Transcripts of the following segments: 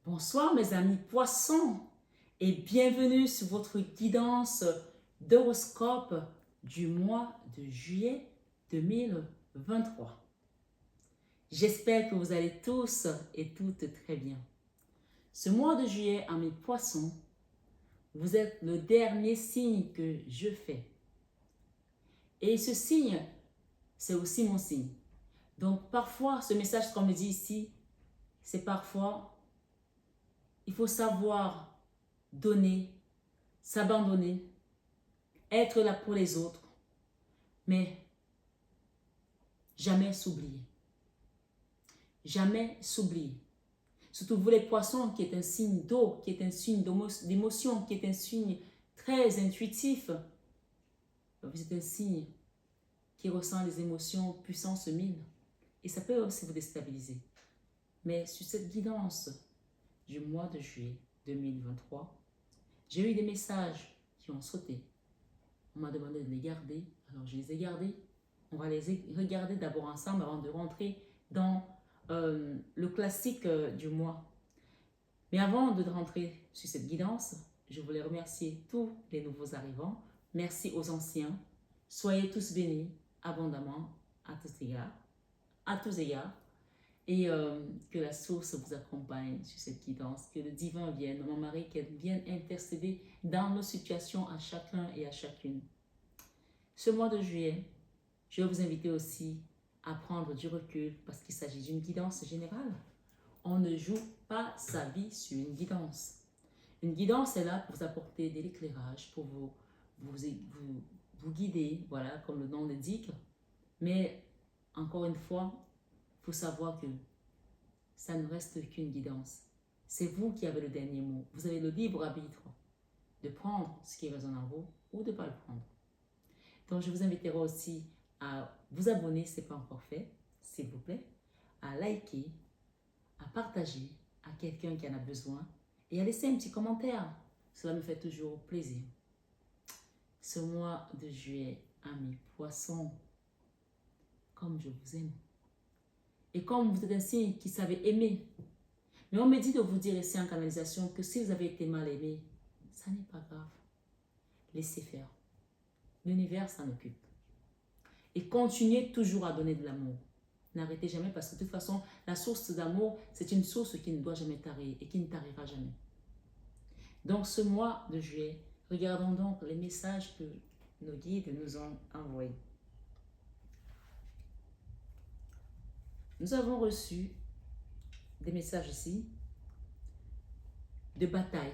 Bonsoir mes amis poissons et bienvenue sur votre guidance d'horoscope du mois de juillet 2023. J'espère que vous allez tous et toutes très bien. Ce mois de juillet, amis poissons, vous êtes le dernier signe que je fais. Et ce signe, c'est aussi mon signe. Donc parfois, ce message qu'on me dit ici, c'est parfois il faut savoir donner, s'abandonner, être là pour les autres, mais jamais s'oublier. Jamais s'oublier. Surtout vous les poissons, qui est un signe d'eau, qui est un signe d'émotion, qui est un signe très intuitif. Vous êtes un signe qui ressent les émotions puissance 1000 et ça peut aussi vous déstabiliser. Mais sur cette guidance du mois de juillet 2023, j'ai eu des messages qui ont sauté. On m'a demandé de les garder, alors je les ai gardés. On va les regarder d'abord ensemble avant de rentrer dans le classique du mois. Mais avant de rentrer sur cette guidance, je voulais remercier tous les nouveaux arrivants. Merci aux anciens. Soyez tous bénis abondamment à tous égards. À tous égards. Et que la source vous accompagne sur cette guidance, que le divin vienne, mon mari, qu'elle vienne intercéder dans nos situations à chacun et à chacune. Ce mois de juillet, je vais vous inviter aussi à prendre du recul parce qu'il s'agit d'une guidance générale. On ne joue pas sa vie sur une guidance. Une guidance est là pour vous apporter de l'éclairage, pour vous guider, voilà, comme le nom l'indique. Mais encore une fois, il faut savoir que ça ne reste qu'une guidance. C'est vous qui avez le dernier mot. Vous avez le libre arbitre de prendre ce qui résonne en vous ou de ne pas le prendre. Donc, je vous inviterai aussi à vous abonner si ce n'est pas encore fait, s'il vous plaît, à liker, à partager à quelqu'un qui en a besoin et à laisser un petit commentaire. Cela me fait toujours plaisir. Ce mois de juillet, amis poissons, comme je vous aime. Et comme vous êtes un signe qui savait aimer. Mais on me dit de vous dire ici en canalisation que si vous avez été mal aimé, ça n'est pas grave. Laissez faire. L'univers s'en occupe. Et continuez toujours à donner de l'amour. N'arrêtez jamais parce que de toute façon, la source d'amour, c'est une source qui ne doit jamais tarir et qui ne tarira jamais. Donc ce mois de juillet, regardons donc les messages que nos guides nous ont envoyés. Nous avons reçu des messages ici de bataille,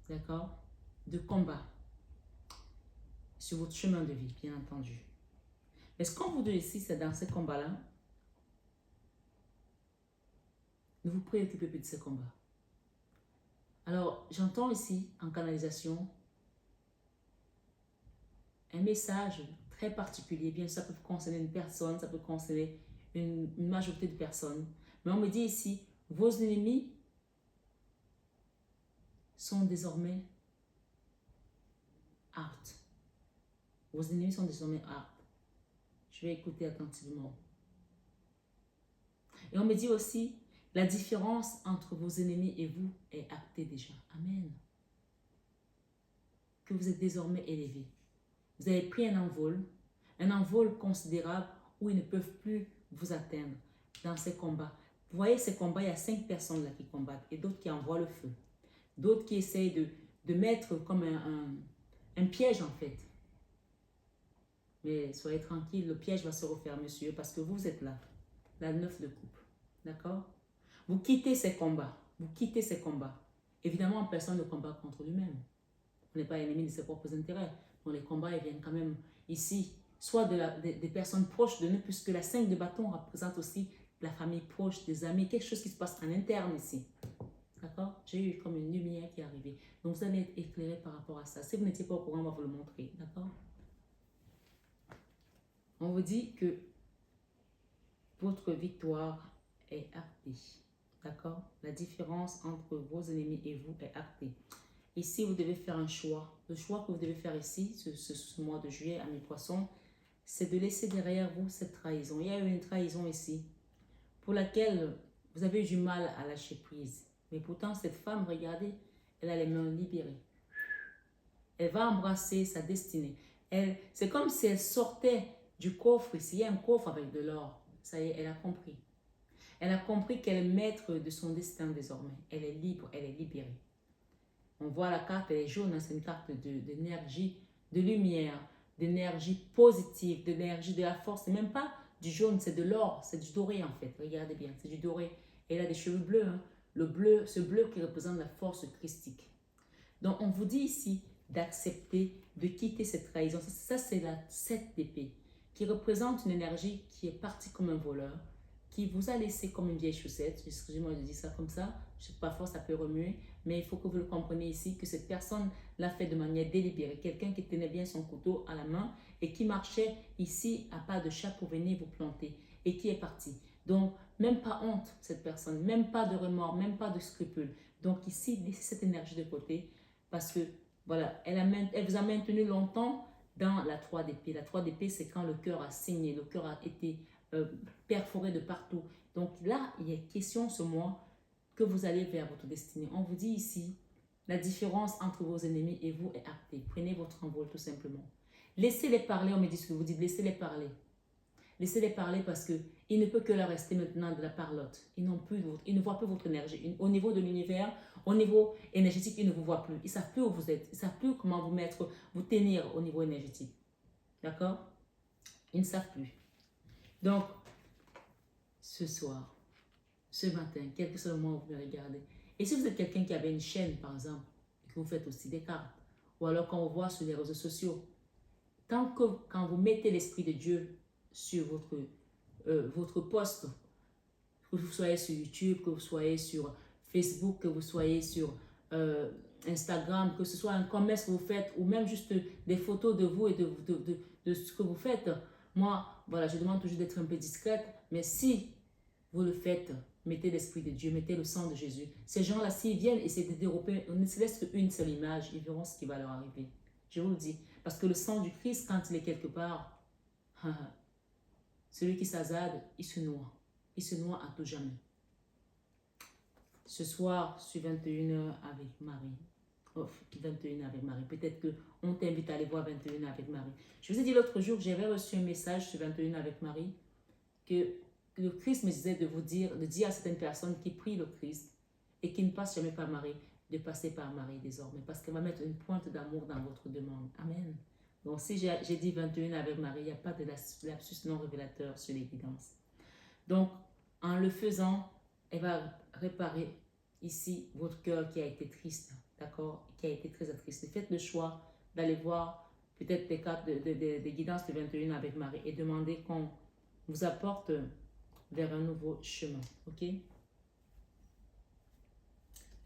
d'accord, de combat sur votre chemin de vie, bien entendu. Mais ce qu'on vous dit ici, c'est dans ces combats-là, ne vous préoccupez plus de ces combats. Alors, j'entends ici, en canalisation, un message très particulier. Bien sûr, ça peut concerner une personne, ça peut concerner une majorité de personnes. Mais on me dit ici, vos ennemis sont désormais out. Vos ennemis sont désormais out. Je vais écouter attentivement. Et on me dit aussi, la différence entre vos ennemis et vous est actée déjà. Amen. Que vous êtes désormais élevés. Vous avez pris un envol considérable où ils ne peuvent plus vous atteindre dans ces combats. Vous voyez, ces combats, il y a 5 personnes là qui combattent et d'autres qui envoient le feu. D'autres qui essayent de mettre comme un piège en fait. Mais soyez tranquille, le piège va se refaire, monsieur, parce que vous êtes là. La 9 de coupe. D'accord? Vous quittez ces combats. Vous quittez ces combats. Évidemment, personne ne combat contre lui-même. On n'est pas ennemi de ses propres intérêts. Donc les combats, ils viennent quand même ici, soit des personnes proches de nous, puisque la 5 de bâton représente aussi la famille proche, des amis, quelque chose qui se passe en interne ici. D'accord? J'ai eu comme une lumière qui est arrivée. Donc vous allez être éclairé par rapport à ça. Si vous n'étiez pas au courant, on va vous le montrer. D'accord? On vous dit que votre victoire est actée. D'accord? La différence entre vos ennemis et vous est actée. Ici, vous devez faire un choix. Le choix que vous devez faire ici, ce mois de juillet, à mes poissons, c'est de laisser derrière vous cette trahison. Il y a eu une trahison ici, pour laquelle vous avez eu du mal à lâcher prise. Mais pourtant, cette femme, regardez, elle a les mains libérées. Elle va embrasser sa destinée. C'est comme si elle sortait du coffre. S'il y a un coffre avec de l'or, ça y est, elle a compris. Elle a compris qu'elle est maître de son destin désormais. Elle est libre, elle est libérée. On voit la carte, elle est jaune, hein, c'est une carte d'énergie, de lumière, d'énergie positive, d'énergie de la force. C'est même pas du jaune, c'est de l'or, c'est du doré en fait. Regardez bien, c'est du doré. Elle a des cheveux bleus, hein. Le bleu, ce bleu qui représente la force christique. Donc on vous dit ici d'accepter, de quitter cette trahison. Ça c'est la 7 d'épée, qui représente une énergie qui est partie comme un voleur, qui vous a laissé comme une vieille chaussette. Excusez-moi de dire ça comme ça, parfois ça peut remuer, mais il faut que vous le compreniez ici, que cette personne l'a fait de manière délibérée. Quelqu'un qui tenait bien son couteau à la main et qui marchait ici à pas de chat pour venir vous planter et qui est parti. Donc, même pas honte, cette personne, même pas de remords, même pas de scrupules. Donc ici, laissez cette énergie de côté parce que, voilà, elle vous a maintenu longtemps dans la 3 d'épée. La 3 d'épée, c'est quand le cœur a saigné, le cœur a été perforé de partout. Donc là, il est question ce mois que vous allez vers votre destinée. On vous dit ici, la différence entre vos ennemis et vous est actée. Prenez votre envol tout simplement. Laissez-les parler, on me dit ce que vous dites, laissez-les parler. Laissez-les parler parce qu'il ne peut que leur rester maintenant de la parlotte. Ils ne voient plus votre énergie. Au niveau de l'univers, au niveau énergétique, ils ne vous voient plus. Ils ne savent plus où vous êtes. Ils ne savent plus comment vous tenir au niveau énergétique. D'accord? Ils ne savent plus. Donc, ce soir, ce matin, quel que soit le moment où vous me regardez, et si vous êtes quelqu'un qui avait une chaîne, par exemple, et que vous faites aussi des cartes, ou alors quand on voit sur les réseaux sociaux, quand vous mettez l'Esprit de Dieu sur votre poste, que vous soyez sur YouTube, que vous soyez sur Facebook, que vous soyez sur Instagram, que ce soit un commerce que vous faites, ou même juste des photos de vous et de ce que vous faites. Moi, voilà, je demande toujours d'être un peu discrète, mais si vous le faites, mettez l'Esprit de Dieu, mettez le sang de Jésus. Ces gens-là, s'ils viennent essayer de dérober, on ne se laisse qu'une seule image, ils verront ce qui va leur arriver. Je vous le dis. Parce que le sang du Christ, quand il est quelque part, celui qui s'azade, il se noie. Il se noie à tout jamais. Ce soir, sur 21h avec Marie. 21h avec Marie. Peut-être qu'on t'invite à aller voir 21h avec Marie. Je vous ai dit l'autre jour, j'avais reçu un message sur 21h avec Marie que le Christ me disait de dire à certaines personnes qui prient le Christ et qui ne passent jamais par Marie, de passer par Marie désormais, parce qu'elle va mettre une pointe d'amour dans votre demande. Amen. Donc si j'ai dit 21 avec Marie, il n'y a pas de lapsus non révélateur sur les guidances. Donc en le faisant, elle va réparer ici votre cœur qui a été triste, d'accord, qui a été très attristé. Faites le choix d'aller voir peut-être des cartes des guidances de 21 avec Marie et demandez qu'on vous apporte vers un nouveau chemin, ok?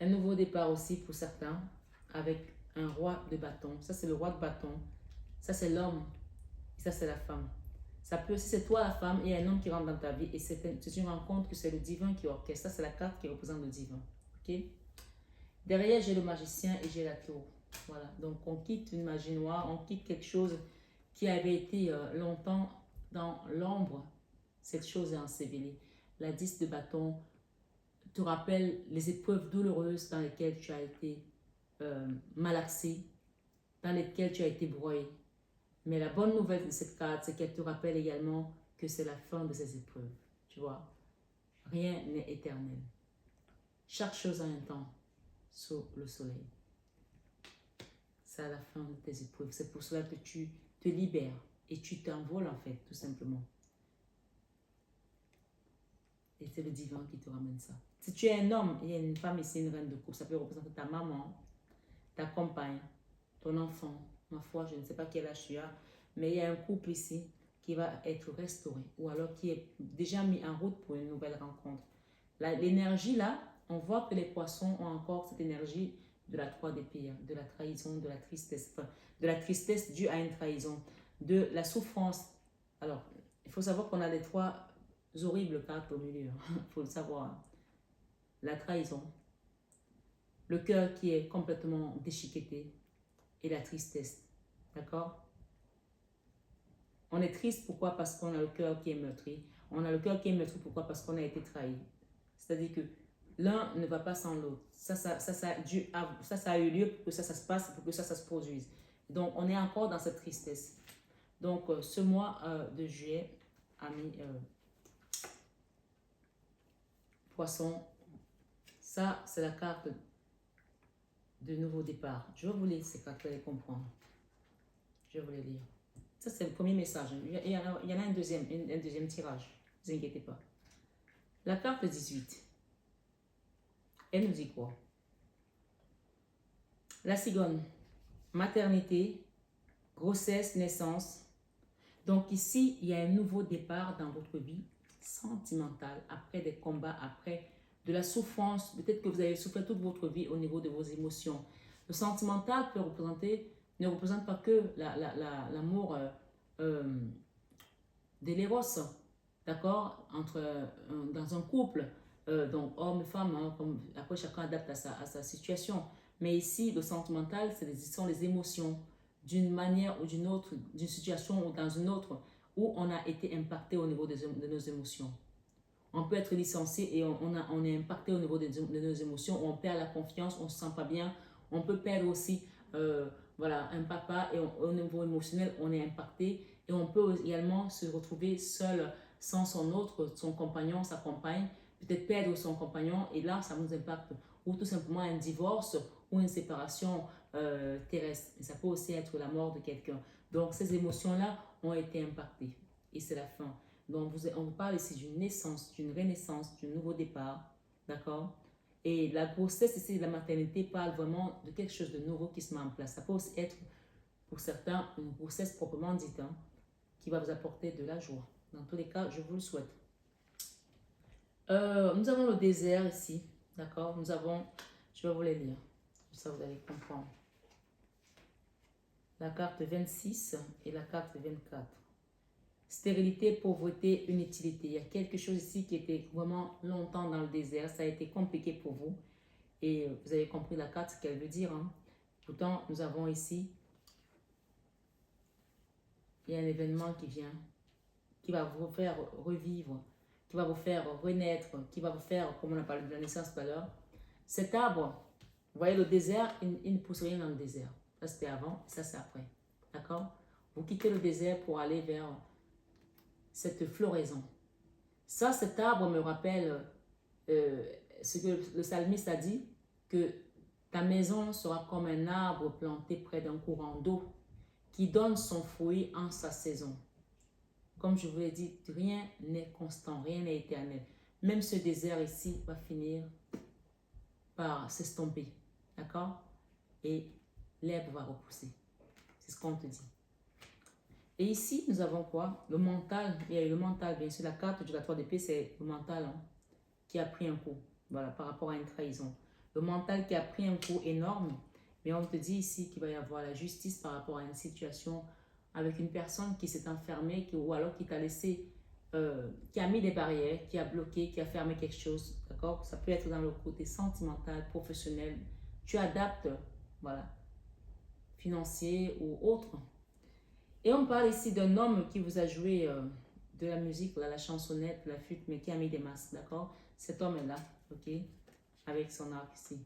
Un nouveau départ aussi pour certains, avec un roi de bâton. Ça, c'est le roi de bâton. Ça, c'est l'homme. Et ça, c'est la femme. Ça peut, si c'est toi la femme, il y a un homme qui rentre dans ta vie et c'est une rencontre que c'est le divin qui orchestre. Ça, c'est la carte qui représente le divin, ok? Derrière, j'ai le magicien et j'ai la tour. Voilà, donc on quitte une magie noire, on quitte quelque chose qui avait été longtemps dans l'ombre. Cette chose est ensevelie. La 10 de bâton te rappelle les épreuves douloureuses dans lesquelles tu as été malaxé, dans lesquelles tu as été broyé. Mais la bonne nouvelle de cette carte, c'est qu'elle te rappelle également que c'est la fin de ces épreuves. Tu vois, rien n'est éternel. Chaque chose a un temps sous le soleil. C'est à la fin de tes épreuves. C'est pour cela que tu te libères et tu t'envoles en fait, tout simplement. Et c'est le divin qui te ramène ça. Si tu es un homme, il y a une femme ici, une reine de coupe, ça peut représenter ta maman, ta compagne, ton enfant. Ma foi, je ne sais pas quel âge tu as, mais il y a un couple ici qui va être restauré ou alors qui est déjà mis en route pour une nouvelle rencontre. L'énergie là, on voit que les poissons ont encore cette énergie de la 3 d'épée, de la trahison, de la tristesse, enfin, de la tristesse due à une trahison, de la souffrance. Alors, il faut savoir qu'on a les 3 horribles cartes au milieu, il faut le savoir. La trahison, le cœur qui est complètement déchiqueté et la tristesse. D'accord? On est triste, pourquoi? Parce qu'on a le cœur qui est meurtri. On a le cœur qui est meurtri, pourquoi? Parce qu'on a été trahi. C'est-à-dire que L'un ne va pas sans l'autre. Ça a eu lieu pour que ça se passe, pour que ça se produise. Donc, on est encore dans cette tristesse. Donc, ce mois de juillet, amis poisson, ça, c'est la carte de nouveau départ. Je vais vous lire ces cartes, vous allez comprendre. Je vais vous les lire. Ça, c'est le premier message. Il y en a un deuxième tirage. Ne vous inquiétez pas. La carte 18. Elle nous dit quoi? La cigogne. Maternité, grossesse, naissance. Donc ici, il y a un nouveau départ dans votre vie sentimentale, après des combats, après de la souffrance. Peut-être que vous avez souffert toute votre vie au niveau de vos émotions. Le sentimental ne représente pas que l'amour de l'éros, d'accord, dans un couple, donc homme et femme, hein, après chacun adapte à sa situation. Mais ici, le sentimental, ce sont les émotions d'une manière ou d'une autre, d'une situation ou dans une autre, où on a été impacté au niveau de nos émotions. On peut être licencié et on est impacté au niveau de nos émotions, on perd la confiance, on ne se sent pas bien. On peut perdre aussi voilà, un papa et au niveau émotionnel, on est impacté. Et on peut également se retrouver seul sans son compagnon, sa compagne, peut-être perdre son compagnon et là, ça nous impacte. Ou tout simplement un divorce ou une séparation terrestre. Et ça peut aussi être la mort de quelqu'un. Donc, ces émotions-là ont été impactées. Et c'est la fin. Donc, on vous parle ici d'une naissance, d'une renaissance, d'un nouveau départ. D'accord? Et la grossesse ici, la maternité parle vraiment de quelque chose de nouveau qui se met en place. Ça peut aussi être, pour certains, une grossesse proprement dite, hein, qui va vous apporter de la joie. Dans tous les cas, je vous le souhaite. Nous avons le désert ici. D'accord? Je vais vous les lire. Ça, vous allez comprendre. La carte 26 et la carte 24. Stérilité, pauvreté, inutilité. Il y a quelque chose ici qui était vraiment longtemps dans le désert. Ça a été compliqué pour vous. Et vous avez compris la carte, ce qu'elle veut dire. Hein. Pourtant, nous avons ici, il y a un événement qui vient, qui va vous faire revivre, qui va vous faire renaître, qui va vous faire, comme on a parlé de la naissance tout à l'heure. Cet arbre, vous voyez le désert, il ne pousse rien dans le désert. Ça c'était avant, ça c'est après. D'accord? Vous quittez le désert pour aller vers cette floraison. Ça, cet arbre me rappelle ce que le psalmiste a dit, que ta maison sera comme un arbre planté près d'un courant d'eau qui donne son fruit en sa saison. Comme je vous l'ai dit, rien n'est constant, rien n'est éternel. Même ce désert ici va finir par s'estomper. D'accord? Et l'herbe va repousser. C'est ce qu'on te dit. Et ici, nous avons quoi? Le mental. Il y a eu le mental, bien sûr. La carte de la 3 d'épée, c'est le mental hein, qui a pris un coup. Voilà, par rapport à une trahison. Le mental qui a pris un coup énorme. Mais on te dit ici qu'il va y avoir la justice par rapport à une situation avec une personne qui s'est enfermée ou alors qui t'a laissé, qui a mis des barrières, qui a bloqué, qui a fermé quelque chose. D'accord? Ça peut être dans le côté sentimental, professionnel. Tu adaptes, voilà, financier ou autre. Et on parle ici d'un homme qui vous a joué de la musique, là, la chansonnette, la flûte, mais qui a mis des masques, d'accord? Cet homme est là, ok? Avec son arc ici.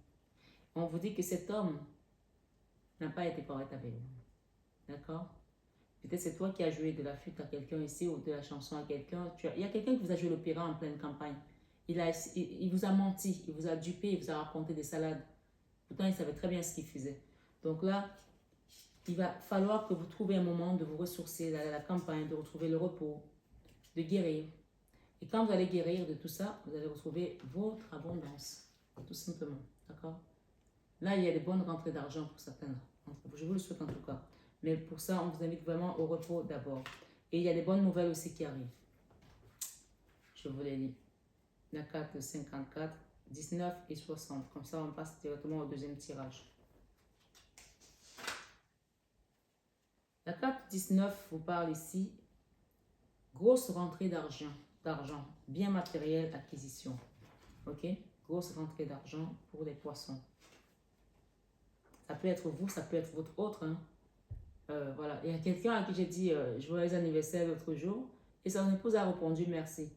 On vous dit que cet homme n'a pas été correct avec vous, d'accord? Peut-être c'est toi qui as joué de la flûte à quelqu'un ici ou de la chanson à quelqu'un. Il y a quelqu'un qui vous a joué l'opéra en pleine campagne. Il vous a menti, il vous a dupé, il vous a raconté des salades. Pourtant, il savait très bien ce qu'il faisait. Donc là, il va falloir que vous trouviez un moment de vous ressourcer, d'aller à la campagne, de retrouver le repos, de guérir. Et quand vous allez guérir de tout ça, vous allez retrouver votre abondance, tout simplement. D'accord? Là, il y a des bonnes rentrées d'argent pour certains. Je vous le souhaite en tout cas. Mais pour ça, on vous invite vraiment au repos d'abord. Et il y a des bonnes nouvelles aussi qui arrivent. Je vous les lis. La carte 54, 19 et 60. Comme ça, on passe directement au deuxième tirage. La carte 19 vous parle ici. Grosse rentrée d'argent, bien matériel, acquisition. Ok? Grosse rentrée d'argent pour les poissons. Ça peut être vous, ça peut être votre autre. Hein. Voilà. Il y a quelqu'un à qui j'ai dit joyeux anniversaire l'autre jour et son épouse a répondu merci.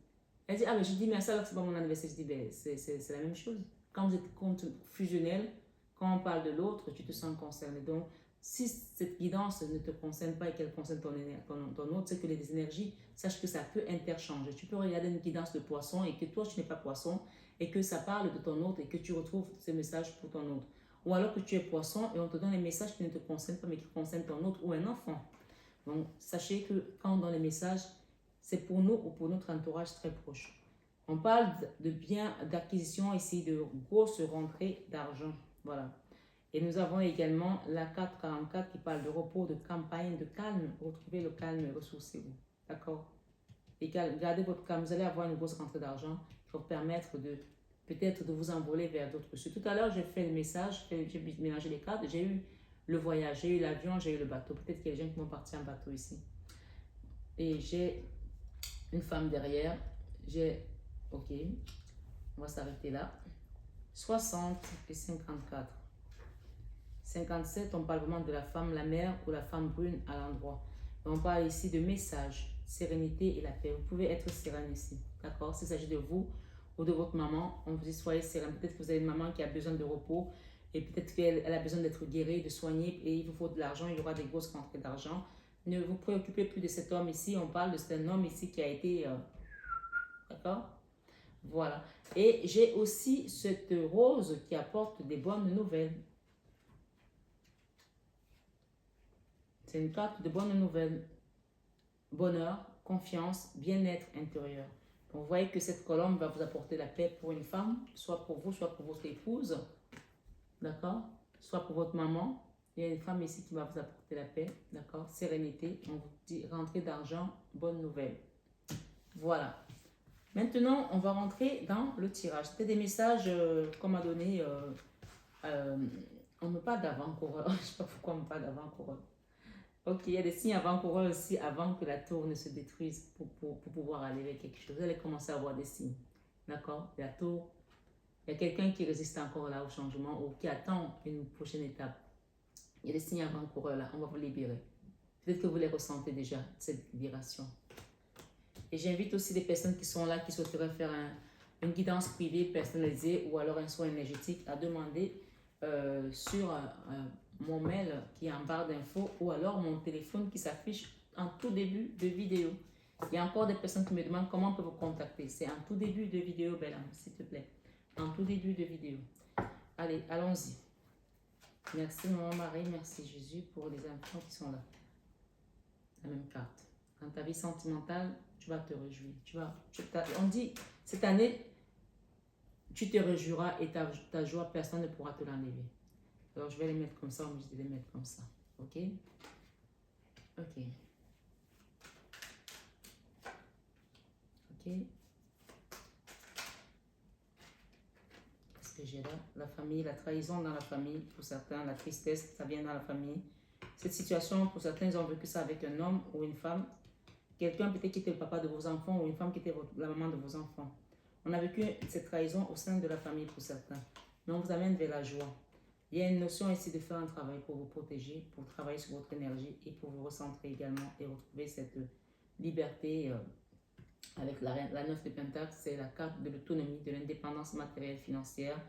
Elle dit, ah, mais je dis merci alors que c'est pas mon anniversaire. Je dis, ben, c'est la même chose. Quand vous êtes compte fusionnel, quand on parle de l'autre, tu te sens concerné. Donc, si cette guidance ne te concerne pas et qu'elle concerne ton autre, c'est que les énergies, sache que ça peut interchanger. Tu peux regarder une guidance de poisson et que toi, tu n'es pas poisson et que ça parle de ton autre et que tu retrouves ce message pour ton autre. Ou alors que tu es poisson et on te donne les messages qui ne te concernent pas mais qui concernent ton autre ou un enfant. Donc, sachez que quand on donne les messages, c'est pour nous ou pour notre entourage très proche. On parle de biens d'acquisition ici, de grosses rentrées d'argent. Voilà. Et nous avons également la carte 44 qui parle de repos, de campagne, de calme. Retrouvez le calme et ressourcez-vous. D'accord? Et gardez votre calme. Vous allez avoir une grosse rentrée d'argent qui va vous permettre de peut-être de vous envoler vers d'autres cieux. Tout à l'heure, j'ai fait le message, j'ai mélangé les cartes. J'ai eu le voyage, j'ai eu l'avion, j'ai eu le bateau. Peut-être qu'il y a des gens qui vont partir en bateau ici. Et j'ai une femme derrière. Ok, on va s'arrêter là. 60 et 54. 57, on parle vraiment de la femme, la mère ou la femme brune à l'endroit. On parle ici de message, sérénité et la paix. Vous pouvez être sereine ici, d'accord? S'il s'agit de vous ou de votre maman, on vous dit soyez sereine. Peut-être que vous avez une maman qui a besoin de repos et peut-être qu'elle a besoin d'être guérie, de soigner et il vous faut de l'argent, il y aura des grosses rentrées d'argent. Ne vous préoccupez plus de cet homme ici, on parle de cet homme ici qui a été... d'accord? Voilà. Et j'ai aussi cette rose qui apporte des bonnes nouvelles. C'est une carte de bonnes nouvelles. Bonheur, confiance, bien-être intérieur. Donc, vous voyez que cette colombe va vous apporter la paix pour une femme, soit pour vous, soit pour votre épouse. D'accord? Soit pour votre maman. Il y a une femme ici qui va vous apporter la paix. D'accord? Sérénité. On vous dit rentrée d'argent, bonne nouvelle. Voilà. Maintenant, on va rentrer dans le tirage. C'était des messages qu'on m'a donné. On me parle d'avant-coureur. Je ne sais pas pourquoi on me parle d'avant-coureur. Ok, il y a des signes avant-coureurs aussi avant que la tour ne se détruise pour pouvoir aller vers quelque chose. Vous allez commencer à avoir des signes. D'accord? La tour, il y a quelqu'un qui résiste encore là au changement ou qui attend une prochaine étape. Il y a des signes avant-coureurs là. On va vous libérer. Peut-être que vous les ressentez déjà, cette libération. Et j'invite aussi des personnes qui sont là, qui souhaiteraient faire une guidance privée personnalisée ou alors un soin énergétique à demander sur mon mail qui est en barre d'infos ou alors mon téléphone qui s'affiche en tout début de vidéo. Il y a encore des personnes qui me demandent comment on peut vous contacter. C'est en tout début de vidéo, Bella, s'il te plaît. En tout début de vidéo. Allez, allons-y. Merci Maman Marie, merci Jésus pour les enfants qui sont là. La même carte. Dans ta vie sentimentale, tu vas te réjouir. On dit, cette année, tu te réjouiras et ta joie, personne ne pourra te l'enlever. Alors, je vais les mettre comme ça, on me dit de les mettre comme ça. Ok? Ok. Ok. Qu'est-ce que j'ai là? La famille, la trahison dans la famille, pour certains, la tristesse, ça vient dans la famille. Cette situation, pour certains, ils ont vécu ça avec un homme ou une femme. Quelqu'un peut-être qui était le papa de vos enfants ou une femme qui était la maman de vos enfants. On a vécu cette trahison au sein de la famille pour certains. Mais on vous amène vers la joie. Il y a une notion ici de faire un travail pour vous protéger, pour travailler sur votre énergie et pour vous recentrer également et retrouver cette liberté avec la 9 de Pentacle. C'est la carte de l'autonomie, de l'indépendance matérielle financière,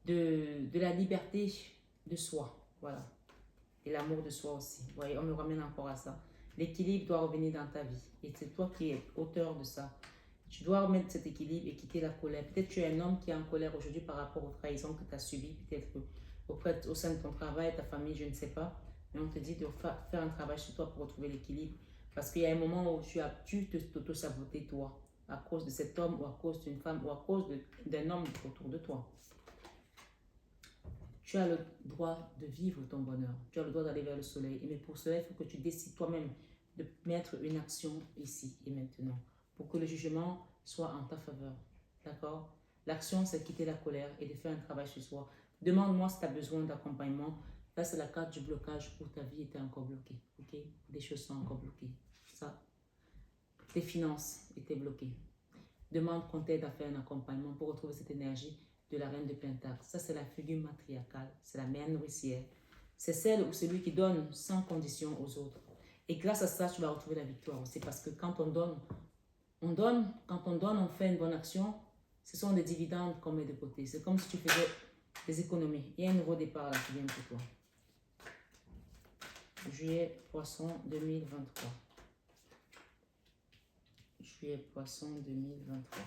de la liberté de soi. Voilà. Et l'amour de soi aussi. Vous voyez, on me ramène encore à ça. L'équilibre doit revenir dans ta vie. Et c'est toi qui es auteur de ça. Tu dois remettre cet équilibre et quitter la colère. Peut-être que tu es un homme qui est en colère aujourd'hui par rapport aux trahisons que tu as subies. Peut-être au sein de ton travail, ta famille, je ne sais pas. Mais on te dit de faire un travail sur toi pour retrouver l'équilibre. Parce qu'il y a un moment où tu t'auto-saboter toi. À cause de cet homme ou à cause d'une femme ou à cause d'un homme autour de toi. Tu as le droit de vivre ton bonheur. Tu as le droit d'aller vers le soleil. Mais pour cela, il faut que tu décides toi-même de mettre une action ici et maintenant. Pour que le jugement soit en ta faveur. D'accord? L'action, c'est quitter la colère et de faire un travail sur soi. Demande-moi si tu as besoin d'accompagnement. Là, c'est la carte du blocage où ta vie était encore bloquée. Ok? Des choses sont encore bloquées. Ça. Tes finances étaient bloquées. Demande qu'on t'aide à faire un accompagnement pour retrouver cette énergie de la reine de Pentacle. Ça, c'est la figure matriarcale. C'est la mère nourricière. C'est celle ou celui qui donne sans condition aux autres. Et grâce à ça, tu vas retrouver la victoire aussi. Parce que quand on donne, On donne, quand on donne, on fait une bonne action. Ce sont des dividendes qu'on met de côté. C'est comme si tu faisais des économies. Il y a un nouveau départ là qui vient pour toi. Juillet, Poisson 2023. Juillet, Poisson 2023.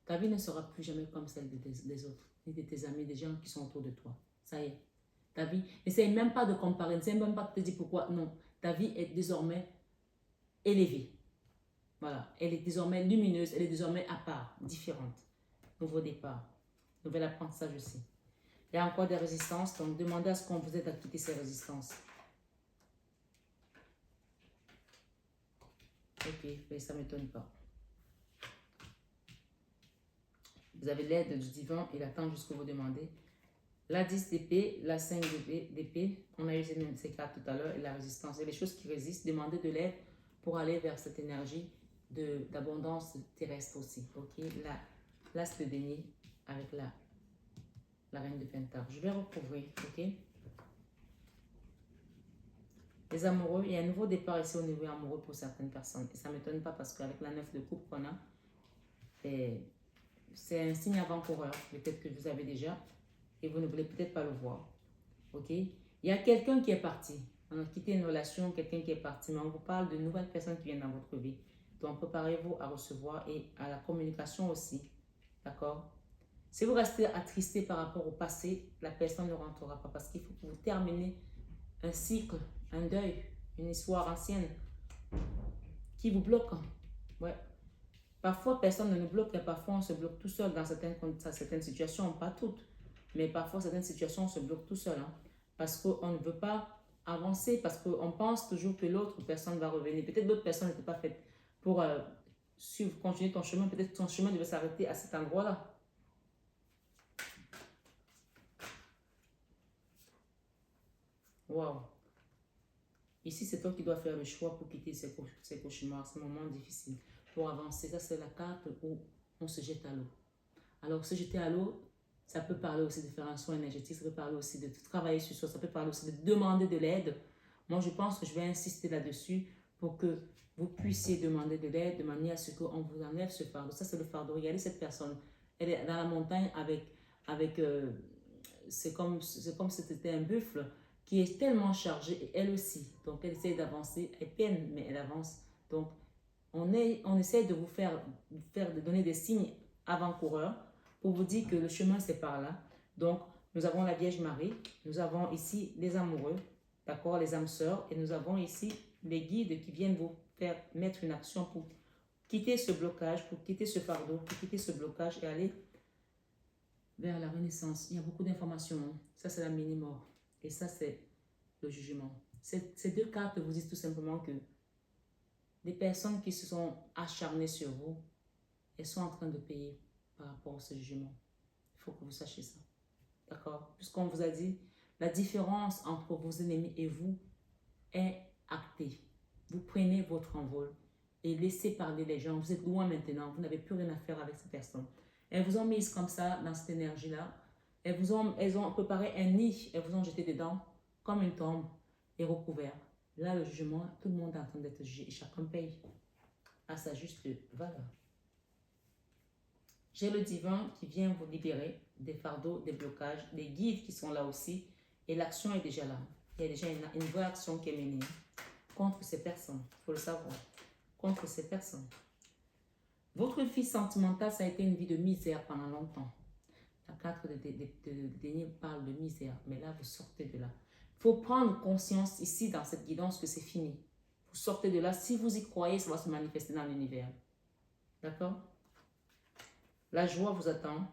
Ta vie ne sera plus jamais comme celle des autres, ni de tes amis, des gens qui sont autour de toi. Ça y est. Ta vie, n'essaye même pas de comparer, n'essaye même pas de te dire pourquoi. Non, ta vie est désormais élevée. Voilà, elle est désormais lumineuse, elle est désormais à part, différente. Nouveau départ, nouvel apprentissage aussi. Il y a encore des résistances, donc demandez à ce qu'on vous aide à quitter ces résistances. Ok, mais ça ne m'étonne pas. Vous avez l'aide du divin, il attend jusqu'à vous demander. La 10 d'épée, la 5 d'épée, on a eu ces cartes tout à l'heure, et la résistance. Il y a des choses qui résistent, demandez de l'aide pour aller vers cette énergie d'abondance terrestre aussi. Ok, l'as de déni avec la reine de Pentacle. Je vais recouvrir, ok. Les amoureux, il y a un nouveau départ ici au niveau amoureux pour certaines personnes. Et ça ne m'étonne pas parce qu'avec la 9 de coupe qu'on a, c'est un signe avant-coureur, peut-être que vous avez déjà, et vous ne voulez peut-être pas le voir. Ok? Il y a quelqu'un qui est parti. On a quitté une relation, quelqu'un qui est parti, mais on vous parle de nouvelles personnes qui viennent dans votre vie. Donc, préparez-vous à recevoir et à la communication aussi. D'accord? Si vous restez attristé par rapport au passé, la personne ne rentrera pas parce qu'il faut que vous terminez un cycle, un deuil, une histoire ancienne qui vous bloque. Ouais. Parfois, personne ne nous bloque et parfois on se bloque tout seul dans certaines situations, pas toutes. Mais parfois, certaines situations, on se bloque tout seul. Hein, parce qu'on ne veut pas avancer, parce qu'on pense toujours que l'autre personne va revenir. Peut-être l'autre personne n'était pas faite pour suivre, continuer ton chemin. Peut-être que ton chemin devait s'arrêter à cet endroit-là. Waouh! Ici, c'est toi qui dois faire le choix pour quitter ces cauchemars, ces moments difficiles, pour avancer. Ça, c'est la carte où on se jette à l'eau. Alors, se jeter à l'eau, ça peut parler aussi de faire un soin énergétique, ça peut parler aussi de travailler sur soi, ça peut parler aussi de demander de l'aide. Moi, je pense que je vais insister là-dessus pour que vous puissiez demander de l'aide de manière à ce qu'on vous enlève ce fardeau. Ça, c'est le fardeau. Regardez cette personne. Elle est dans la montagne avec c'est comme si c'était un buffle qui est tellement chargé, et elle aussi. Donc, elle essaie d'avancer, elle peine, mais elle avance. Donc, on essaie de vous de donner des signes avant-coureurs pour vous dire que le chemin, c'est par là. Donc, nous avons la Vierge Marie, nous avons ici les amoureux, d'accord, les âmes sœurs, et nous avons ici les guides qui viennent vous faire mettre une action pour quitter ce blocage, pour quitter ce fardeau, pour quitter ce blocage et aller vers la renaissance. Il y a beaucoup d'informations. Hein. Ça, c'est la mini-mort. Et ça, c'est le jugement. Ces deux cartes vous disent tout simplement que des personnes qui se sont acharnées sur vous, elles sont en train de payer par rapport à ce jugement. Il faut que vous sachiez ça. D'accord? Puisqu'on vous a dit, la différence entre vos ennemis et vous est actée. Vous prenez votre envol et laissez parler les gens. Vous êtes loin maintenant. Vous n'avez plus rien à faire avec ces personnes. Elles vous ont mise comme ça, dans cette énergie-là. Elles ont préparé un nid. Elles vous ont jeté dedans comme une tombe et recouvert. Là, le jugement, tout le monde est en train d'être jugé. Chacun paye à sa juste valeur. J'ai le divin qui vient vous libérer des fardeaux, des blocages, des guides qui sont là aussi. Et l'action est déjà là. Il y a déjà une vraie action qui est menée contre ces personnes. Il faut le savoir. Contre ces personnes. Votre vie sentimentale, ça a été une vie de misère pendant longtemps. La carte de déni parle de misère. Mais là, vous sortez de là. Il faut prendre conscience ici dans cette guidance que c'est fini. Vous sortez de là. Si vous y croyez, ça va se manifester dans l'univers. D'accord? La joie vous attend.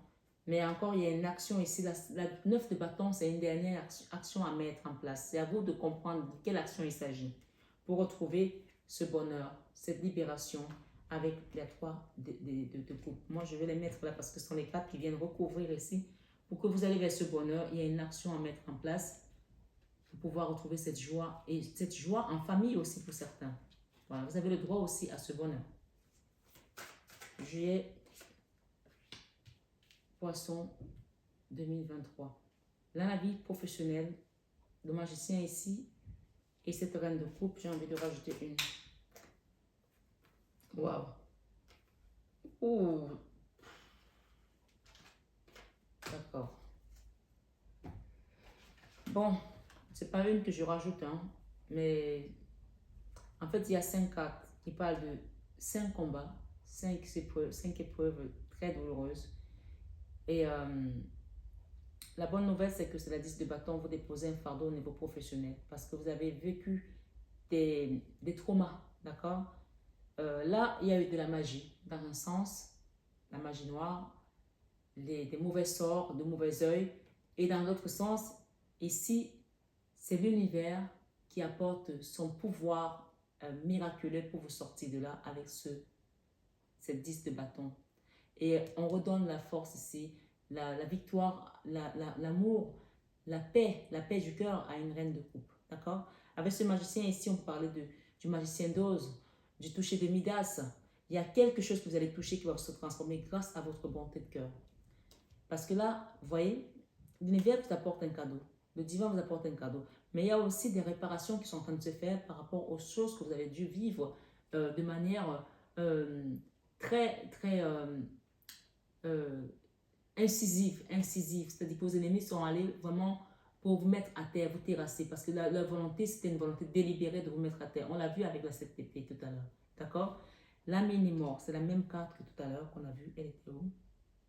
Mais encore, il y a une action ici. La 9 de bâton, c'est une dernière action à mettre en place. C'est à vous de comprendre de quelle action il s'agit pour retrouver ce bonheur, cette libération avec les 3 de coupe. Moi, je vais les mettre là parce que ce sont les 4 qui viennent recouvrir ici. Pour que vous allez vers ce bonheur, il y a une action à mettre en place pour pouvoir retrouver cette joie. Et cette joie en famille aussi pour certains. Voilà, vous avez le droit aussi à ce bonheur. Juillet, Poisson 2023. Là, la vie professionnelle, le magicien ici, et cette reine de coupe, j'ai envie de rajouter une. Waouh. Ouh. D'accord. Bon, c'est pas une que je rajoute, hein, mais en fait, il y a 5 cartes qui parlent de 5 combats, 5 épreuves très douloureuses. Et la bonne nouvelle, c'est que c'est la 10 de bâton, vous déposez un fardeau au niveau professionnel parce que vous avez vécu des traumas, d'accord? Là, il y a eu de la magie, dans un sens, la magie noire, des mauvais sorts, de mauvais œils, et dans l'autre sens, ici, c'est l'univers qui apporte son pouvoir miraculeux pour vous sortir de là avec cette 10 de bâton. Et on redonne la force ici, la victoire, l'amour, la paix du cœur à une reine de coupe. D'accord? Avec ce magicien ici, on parlait du magicien d'Oz, du toucher de Midas. Il y a quelque chose que vous allez toucher qui va se transformer grâce à votre bonté de cœur. Parce que là, vous voyez, l'univers vous apporte un cadeau. Le divin vous apporte un cadeau. Mais il y a aussi des réparations qui sont en train de se faire par rapport aux choses que vous avez dû vivre de manière très, très incisive. C'est-à-dire que vos ennemis sont allés vraiment pour vous mettre à terre, vous terrasser. Parce que la volonté, c'était une volonté délibérée de vous mettre à terre. On l'a vu avec la 7 épée tout à l'heure. D'accord? La mini-mort, c'est la même carte que tout à l'heure qu'on a vue. Elle était où?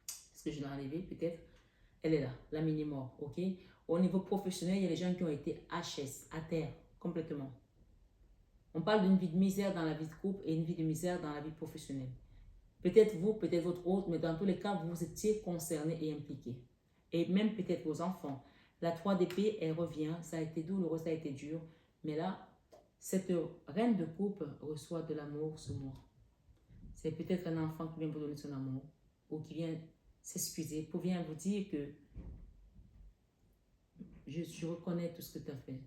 Est-ce que je l'ai enlevée peut-être? Elle est là, la mini-mort, ok? Au niveau professionnel, il y a des gens qui ont été HS, à terre, complètement. On parle d'une vie de misère dans la vie de couple et une vie de misère dans la vie professionnelle. Peut-être vous, peut-être votre autre, mais dans tous les cas, vous étiez concerné et impliqué. Et même peut-être vos enfants. La 3 d'épée, elle revient, ça a été douloureux, ça a été dur, mais là, cette reine de coupe reçoit de l'amour ce mois. C'est peut-être un enfant qui vient vous donner son amour ou qui vient s'excuser, pour bien vous dire que je reconnais tout ce que tu as fait.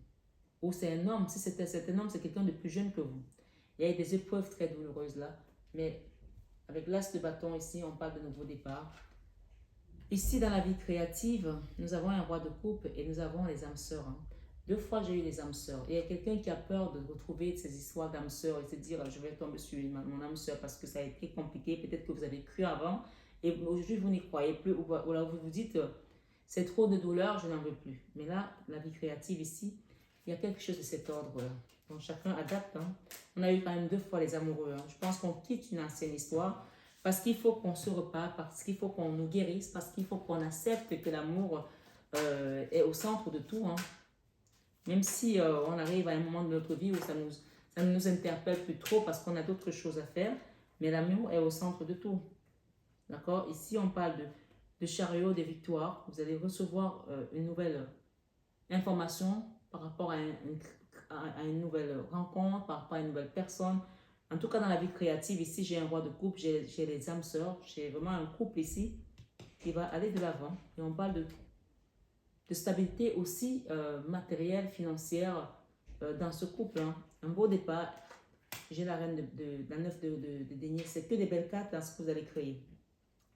Ou c'est un homme, si c'est un homme, c'est quelqu'un de plus jeune que vous. Il y a eu des épreuves très douloureuses là, mais avec l'as de bâton ici, on parle de nouveau départ. Ici, dans la vie créative, nous avons un roi de coupe et nous avons les âmes sœurs. 2 fois, j'ai eu les âmes sœurs. Il y a quelqu'un qui a peur de retrouver ces histoires d'âmes sœurs et se dire, je vais tomber sur mon âme sœur parce que ça a été compliqué. Peut-être que vous avez cru avant et aujourd'hui, vous n'y croyez plus. Ou là, vous vous dites, c'est trop de douleur, je n'en veux plus. Mais là, la vie créative ici, il y a quelque chose de cet ordre-là. Donc, chacun adapte. On a eu quand même 2 fois les amoureux. Je pense qu'on quitte une ancienne histoire parce qu'il faut qu'on se repart, parce qu'il faut qu'on nous guérisse, parce qu'il faut qu'on accepte que l'amour est au centre de tout. Même si on arrive à un moment de notre vie où ça ne nous interpelle plus trop parce qu'on a d'autres choses à faire, mais l'amour est au centre de tout. D'accord? Ici, on parle de chariot, de victoire. Vous allez recevoir une nouvelle information par rapport à une nouvelle rencontre, par rapport à une nouvelle personne. En tout cas, dans la vie créative, ici, j'ai un roi de couple, j'ai les âmes sœurs, j'ai vraiment un couple ici qui va aller de l'avant. Et on parle de stabilité aussi matérielle, financière dans ce couple. Un beau départ. J'ai la reine la 9 de denier. C'est que des belles cartes dans ce que vous allez créer.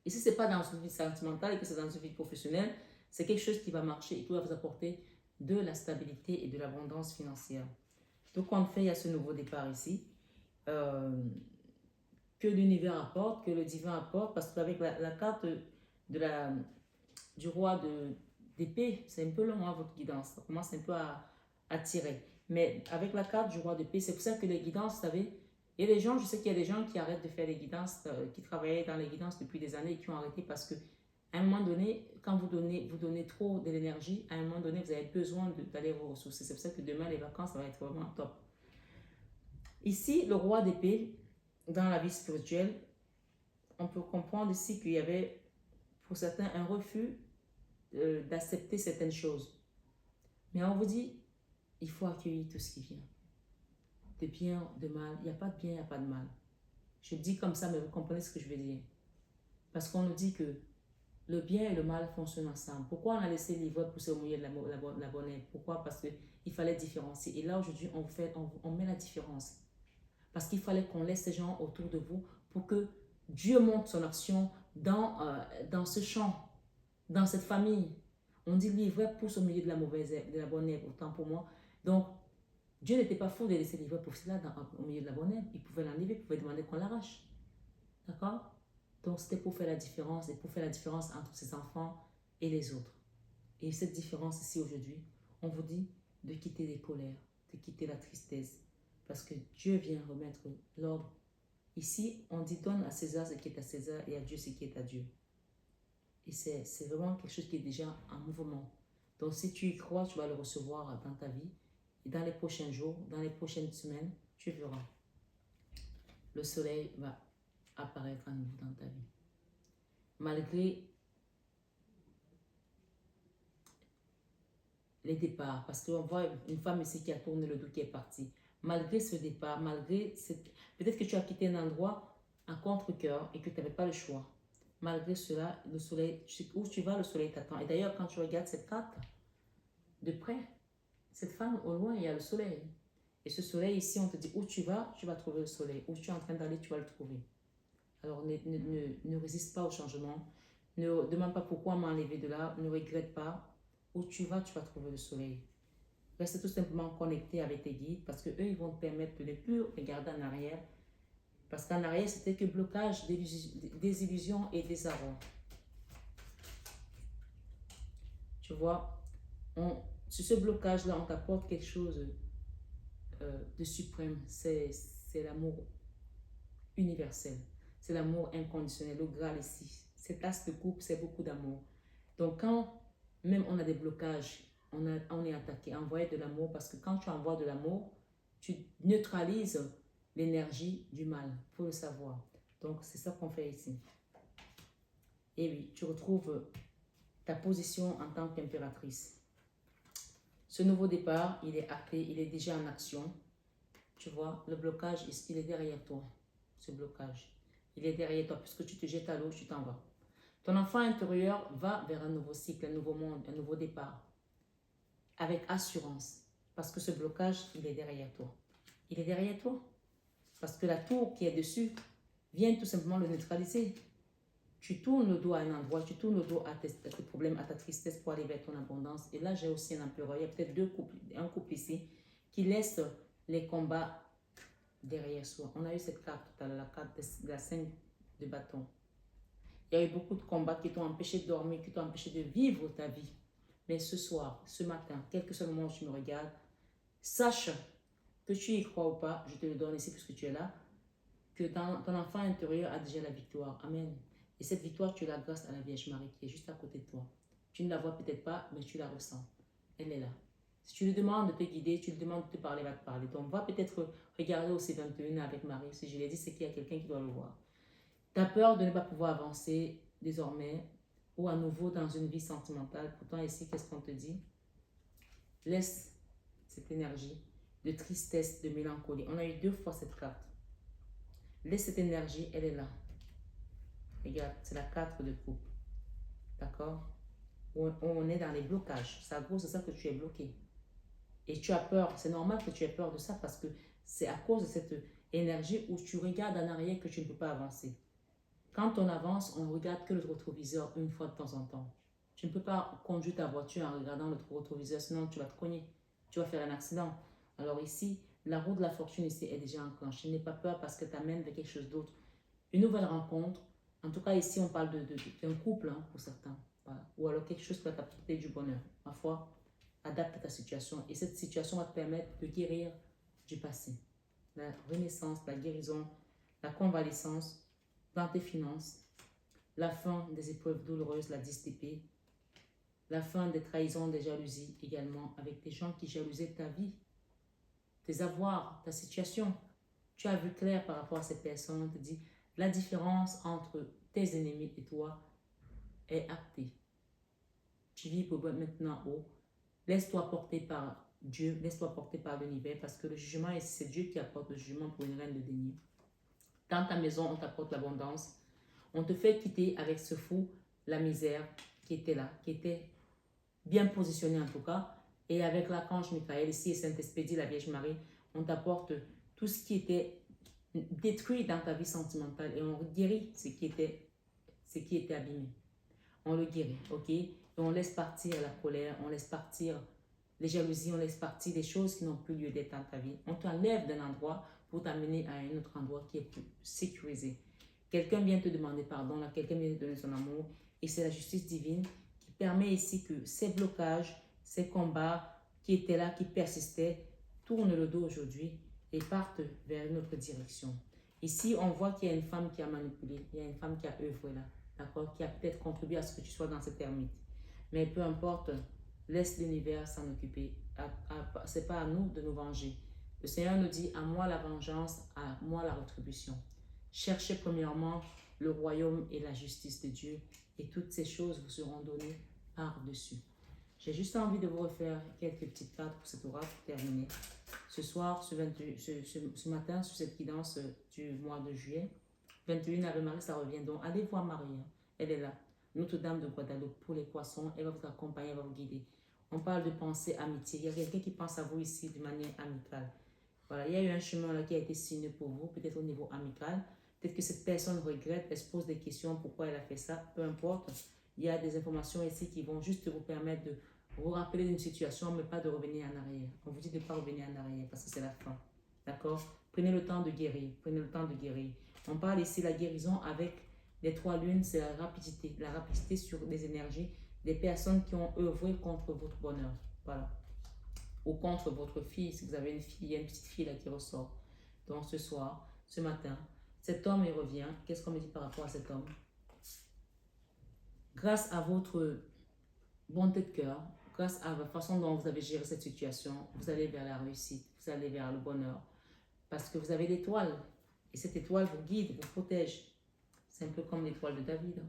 Ici, ce n'est pas dans une vie sentimentale et que c'est dans une vie professionnelle. C'est quelque chose qui va marcher et qui va vous apporter de la stabilité et de l'abondance financière. Donc, en fait, il y a ce nouveau départ ici. Que l'univers apporte, que le divin apporte, parce qu'avec la carte du roi d'épée, c'est un peu long, votre guidance. Ça commence un peu à tirer. Mais avec la carte du roi d'épée, c'est pour ça que les guidances, vous savez, il y a des gens, je sais qu'il y a des gens qui arrêtent de faire les guidances, qui travaillaient dans les guidances depuis des années et qui ont arrêté parce que à un moment donné, quand vous donnez trop de l'énergie, à un moment donné, vous avez besoin d'aller vous ressourcer. C'est pour ça que demain, les vacances, ça va être vraiment top. Ici, le roi d'épée, dans la vie spirituelle, on peut comprendre ici qu'il y avait, pour certains, un refus d'accepter certaines choses. Mais on vous dit, il faut accueillir tout ce qui vient. De bien, de mal, il n'y a pas de bien, il n'y a pas de mal. Je le dis comme ça, mais vous comprenez ce que je veux dire. Parce qu'on nous dit que le bien et le mal fonctionnent ensemble. Pourquoi on a laissé l'ivrogne pousser au milieu de la bonne herbe? Pourquoi? Parce qu'il fallait différencier. Et là, aujourd'hui, on met la différence. Parce qu'il fallait qu'on laisse ces gens autour de vous pour que Dieu montre son action dans ce champ, dans cette famille. On dit l'ivrogne pousse au milieu de la bonne herbe, autant pour moi. Donc, Dieu n'était pas fou de laisser livrer pour cela au milieu de la bonne herbe. Il pouvait l'enlever, il pouvait demander qu'on l'arrache. D'accord? Donc c'était pour faire la différence et pour faire la différence entre ses enfants et les autres. Et cette différence ici aujourd'hui, on vous dit de quitter les colères, de quitter la tristesse, parce que Dieu vient remettre l'ordre. Ici, on dit donne à César ce qui est à César et à Dieu ce qui est à Dieu. Et c'est vraiment quelque chose qui est déjà en mouvement. Donc si tu y crois, tu vas le recevoir dans ta vie. Et dans les prochains jours, dans les prochaines semaines, tu verras. Le soleil va apparaître à nouveau dans ta vie. Malgré les départs, parce qu'on voit une femme ici qui a tourné le dos, qui est partie. Malgré ce départ, malgré cette... Peut-être que tu as quitté un endroit à contre-cœur et que tu n'avais pas le choix. Malgré cela, le soleil, où tu vas, le soleil t'attend. Et d'ailleurs, quand tu regardes cette carte de près, cette femme, au loin, il y a le soleil. Et ce soleil ici, on te dit où tu vas trouver le soleil. Où tu es en train d'aller, tu vas le trouver. Alors, ne résiste pas au changement. Ne demande pas pourquoi m'enlever de là. Ne regrette pas. Où tu vas trouver le soleil. Reste tout simplement connecté avec tes guides parce qu'eux, ils vont te permettre de ne plus regarder en arrière. Parce qu'en arrière, c'était que blocage, désillusion et désarroi. Tu vois, sur ce blocage-là, on t'apporte quelque chose de suprême. C'est l'amour universel. C'est l'amour inconditionnel. Le Graal ici. Cet axe de couple, c'est beaucoup d'amour. Donc, quand même on a des blocages, on est attaqué, envoyer de l'amour, parce que quand tu envoies de l'amour, tu neutralises l'énergie du mal. Il faut le savoir. Donc, c'est ça qu'on fait ici. Et oui, tu retrouves ta position en tant qu'impératrice. Ce nouveau départ, il est acté, il est déjà en action. Tu vois, le blocage, il est derrière toi. Ce blocage, il est derrière toi. Puisque tu te jettes à l'eau, tu t'en vas. Ton enfant intérieur va vers un nouveau cycle, un nouveau monde, un nouveau départ. Avec assurance. Parce que ce blocage, il est derrière toi. Il est derrière toi. Parce que la tour qui est dessus vient tout simplement le neutraliser. Tu tournes le dos à un endroit, tu tournes le dos à tes problèmes, à ta tristesse pour aller vers ton abondance. Et là, j'ai aussi un empereur. Il y a peut-être un couple ici qui laisse les combats derrière soi. On a eu cette carte tout à l'heure, la carte de la 5 de bâton. Il y a eu beaucoup de combats qui t'ont empêché de dormir, qui t'ont empêché de vivre ta vie. Mais ce soir, ce matin, quel que soit le moment où tu me regardes, sache que tu y crois ou pas, je te le donne ici puisque tu es là, que ton enfant intérieur a déjà la victoire. Amen. Et cette victoire, tu l'as grâce à la Vierge Marie qui est juste à côté de toi. Tu ne la vois peut-être pas, mais tu la ressens. Elle est là. Si tu lui demandes de te guider, tu lui demandes de te parler, elle va te parler. Donc, va peut-être regarder au C21 avec Marie. Si je l'ai dit, c'est qu'il y a quelqu'un qui doit le voir. Tu as peur de ne pas pouvoir avancer désormais ou à nouveau dans une vie sentimentale. Pourtant, ici, qu'est-ce qu'on te dit? Laisse cette énergie de tristesse, de mélancolie. On a eu 2 fois cette carte. Laisse cette énergie, elle est là. Regarde, c'est la 4 de coupe. D'accord? On est dans les blocages. C'est à cause de ça que tu es bloqué. Et tu as peur. C'est normal que tu aies peur de ça parce que c'est à cause de cette énergie où tu regardes en arrière que tu ne peux pas avancer. Quand on avance, on ne regarde que le rétroviseur une fois de temps en temps. Tu ne peux pas conduire ta voiture en regardant le rétroviseur, sinon tu vas te cogner. Tu vas faire un accident. Alors ici, la roue de la fortune ici est déjà enclenchée. N'aie pas peur parce que tu amènes vers quelque chose d'autre. Une nouvelle rencontre. En tout cas, ici, on parle d'un couple hein, pour certains. Voilà. Ou alors quelque chose qui va t'apporter du bonheur. Ma foi, adapte à ta situation. Et cette situation va te permettre de guérir du passé. La renaissance, la guérison, la convalescence dans tes finances, la fin des épreuves douloureuses, la 10 d'épée, la fin des trahisons, des jalousies également, avec des gens qui jalousaient ta vie, tes avoirs, ta situation. Tu as vu clair par rapport à ces personnes, on te dit la différence entre tes ennemis et toi est actée. Tu vis pour maintenant haut. Laisse-toi porter par Dieu, laisse-toi porter par l'univers parce que le jugement, c'est Dieu qui apporte le jugement pour une reine de déni. Dans ta maison, on t'apporte l'abondance. On te fait quitter avec ce fou la misère qui était là, qui était bien positionnée en tout cas. Et avec l'archange Michael, ici et Saint-Expédie, la Vierge Marie, on t'apporte tout ce qui était détruit dans ta vie sentimentale et on guérit ce qui était abîmé. On le guérit, ok? Et on laisse partir la colère, on laisse partir les jalousies, on laisse partir des choses qui n'ont plus lieu d'être dans ta vie. On t'enlève d'un endroit pour t'amener à un autre endroit qui est plus sécurisé. Quelqu'un vient te demander pardon, là, quelqu'un vient te donner son amour, et c'est la justice divine qui permet ici que ces blocages, ces combats qui étaient là, qui persistaient, tournent le dos aujourd'hui et partent vers une autre direction. Ici, on voit qu'il y a une femme qui a manipulé, il y a une femme qui a œuvré là, d'accord, qui a peut-être contribué à ce que tu sois dans cette ermite. Mais peu importe, laisse l'univers s'en occuper. Ce n'est pas à nous de nous venger. Le Seigneur nous dit, à moi la vengeance, à moi la rétribution. Cherchez premièrement le royaume et la justice de Dieu, et toutes ces choses vous seront données par-dessus. J'ai juste envie de vous refaire quelques petites cartes pour cet oracle pour terminer. Ce soir, ce matin, sur cette guidance du mois de juillet, 21 Ave Marie, ça revient donc. Allez voir Marie, hein. Elle est là. Notre-Dame de Guadeloupe pour les poissons, elle va vous accompagner, elle va vous guider. On parle de pensée, amitié. Il y a quelqu'un qui pense à vous ici de manière amicale. Voilà, il y a eu un chemin là qui a été signé pour vous, peut-être au niveau amical. Peut-être que cette personne regrette, elle se pose des questions, pourquoi elle a fait ça, peu importe. Il y a des informations ici qui vont juste vous permettre de vous rappeler d'une situation, mais pas de revenir en arrière. On vous dit de ne pas revenir en arrière parce que c'est la fin. D'accord? Prenez le temps de guérir. Prenez le temps de guérir. On parle ici de la guérison avec les 3 lunes, c'est la rapidité. La rapidité sur les énergies des personnes qui ont œuvré contre votre bonheur. Voilà. Ou contre votre fille. Si vous avez une fille, il y a une petite fille là qui ressort. Donc ce soir, ce matin, cet homme il revient. Qu'est-ce qu'on me dit par rapport à cet homme? Grâce à votre bonté de cœur, grâce à la façon dont vous avez géré cette situation, vous allez vers la réussite, vous allez vers le bonheur. Parce que vous avez l'étoile. Et cette étoile vous guide, vous protège. C'est un peu comme l'étoile de David.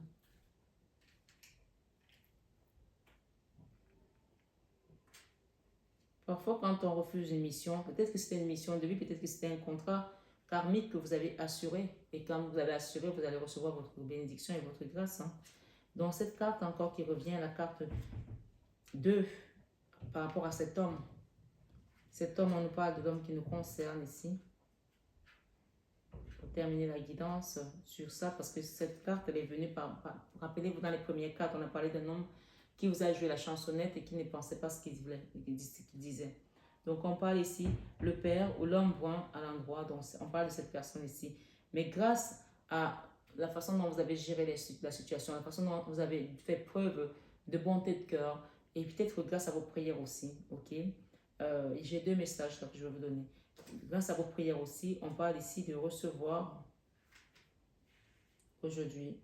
Parfois, quand on refuse une mission, peut-être que c'était une mission de vie, peut-être que c'était un contrat karmique que vous avez assuré. Et quand vous avez assuré, vous allez recevoir votre bénédiction et votre grâce. Hein. Donc, cette carte encore qui revient, la carte 2, par rapport à cet homme. Cet homme, on nous parle de l'homme qui nous concerne ici. Pour terminer la guidance sur ça, parce que cette carte, elle est venue rappelez-vous, dans les premières cartes, on a parlé d'un homme qui vous a joué la chansonnette et qui ne pensait pas ce qu'il disait. Donc, on parle ici, le père ou l'homme brun à l'endroit, donc on parle de cette personne ici. Mais grâce à la façon dont vous avez géré la situation, la façon dont vous avez fait preuve de bonté de cœur, et peut-être grâce à vos prières aussi, ok? J'ai 2 messages là, que je vais vous donner. Grâce à vos prières aussi, on parle ici de recevoir aujourd'hui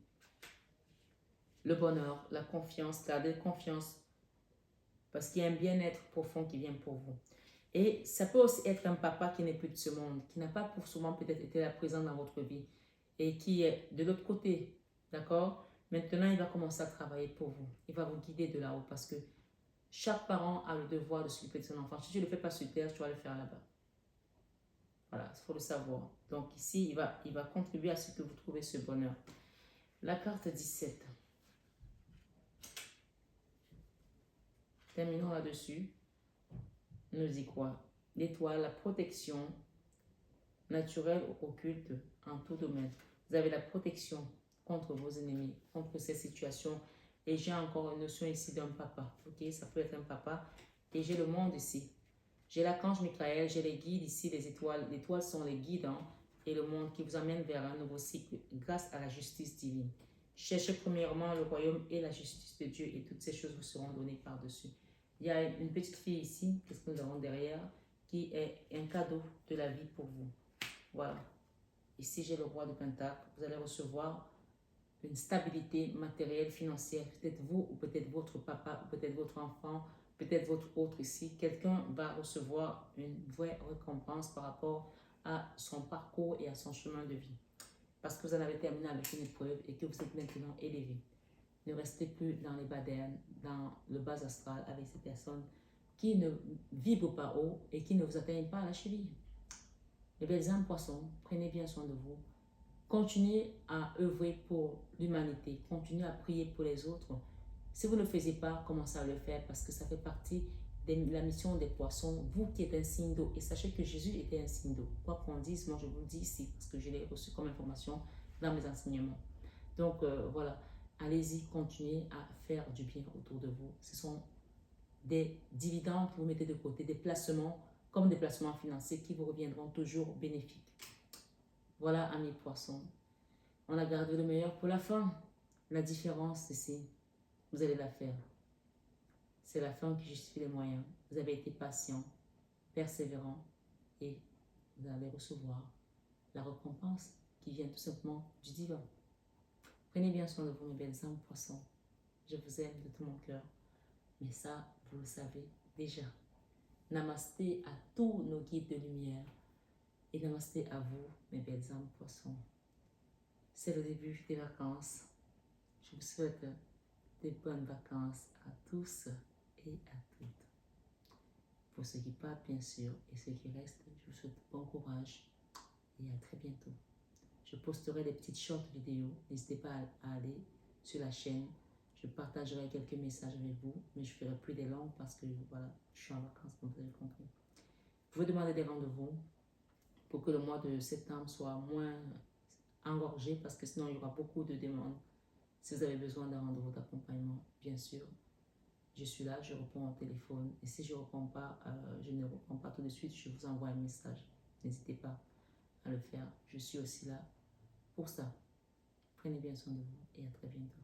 le bonheur, la confiance, garder confiance, parce qu'il y a un bien-être profond qui vient pour vous. Et ça peut aussi être un papa qui n'est plus de ce monde, qui n'a pas pour souvent peut-être été là présent dans votre vie, et qui est de l'autre côté, d'accord? Maintenant, il va commencer à travailler pour vous. Il va vous guider de là-haut, parce que chaque parent a le devoir de s'occuper de son enfant. Si tu ne le fais pas sur terre, tu vas le faire là-bas. Voilà, il faut le savoir. Donc ici, il va contribuer à ce que vous trouvez ce bonheur. La carte 17. Terminons là-dessus. Nous dit quoi? L'étoile, la protection naturelle ou occulte en tout domaine. Vous avez la protection contre vos ennemis, contre ces situations. Et j'ai encore une notion ici d'un papa. Ok, ça peut être un papa. Et j'ai le monde ici. J'ai l'archange Michael, j'ai les guides ici, les étoiles. Les étoiles sont les guides hein, et le monde qui vous amène vers un nouveau cycle grâce à la justice divine. Cherchez premièrement le royaume et la justice de Dieu et toutes ces choses vous seront données par-dessus. Il y a une petite fille ici, qu'est-ce que nous avons derrière, qui est un cadeau de la vie pour vous. Voilà. Ici, j'ai le roi de Pentacle. Vous allez recevoir une stabilité matérielle, financière. Peut-être vous ou peut-être votre papa ou peut-être votre enfant, peut-être votre autre ici. Quelqu'un va recevoir une vraie récompense par rapport à son parcours et à son chemin de vie. Parce que vous en avez terminé avec une épreuve et que vous êtes maintenant élevé. Ne restez plus dans les badènes, dans le bas astral avec ces personnes qui ne vibrent pas haut et qui ne vous atteignent pas à la cheville. Les belles âmes poissons, prenez bien soin de vous. Continuez à œuvrer pour l'humanité. Continuez à prier pour les autres. Si vous ne le faisiez pas, commencez à le faire parce que ça fait partie de la mission des poissons. Vous qui êtes un signe d'eau. Et sachez que Jésus était un signe d'eau. Quoi qu'on dise, moi je vous le dis ici parce que je l'ai reçu comme information dans mes enseignements. Donc voilà, allez-y, continuez à faire du bien autour de vous. Ce sont des dividendes que vous mettez de côté, des placements comme des placements financiers qui vous reviendront toujours bénéfiques. Voilà, amis poissons. On a gardé le meilleur pour la fin. La différence ici, vous allez la faire. C'est la fin qui justifie les moyens. Vous avez été patient, persévérant et vous allez recevoir la récompense qui vient tout simplement du divin. Prenez bien soin de vous, mes belles âmes poissons. Je vous aime de tout mon cœur. Mais ça, vous le savez déjà. Namasté à tous nos guides de lumière. Et namasté à vous, mes belles âmes poissons. C'est le début des vacances. Je vous souhaite de bonnes vacances à tous et à toutes. Pour ceux qui partent, bien sûr, et ceux qui restent, je vous souhaite bon courage et à très bientôt. Je posterai des petites short vidéos. N'hésitez pas à aller sur la chaîne. Je partagerai quelques messages avec vous, mais je ne ferai plus des longues parce que voilà, je suis en vacances, comme vous avez compris. Vous pouvez demander des rendez-vous pour que le mois de septembre soit moins engorgé parce que sinon il y aura beaucoup de demandes. Si vous avez besoin d'un rendez-vous d'accompagnement, bien sûr, je suis là, je réponds au téléphone. Et si je ne réponds pas, je ne réponds pas tout de suite, je vous envoie un message. N'hésitez pas à le faire. Je suis aussi là pour ça. Prenez bien soin de vous et à très bientôt.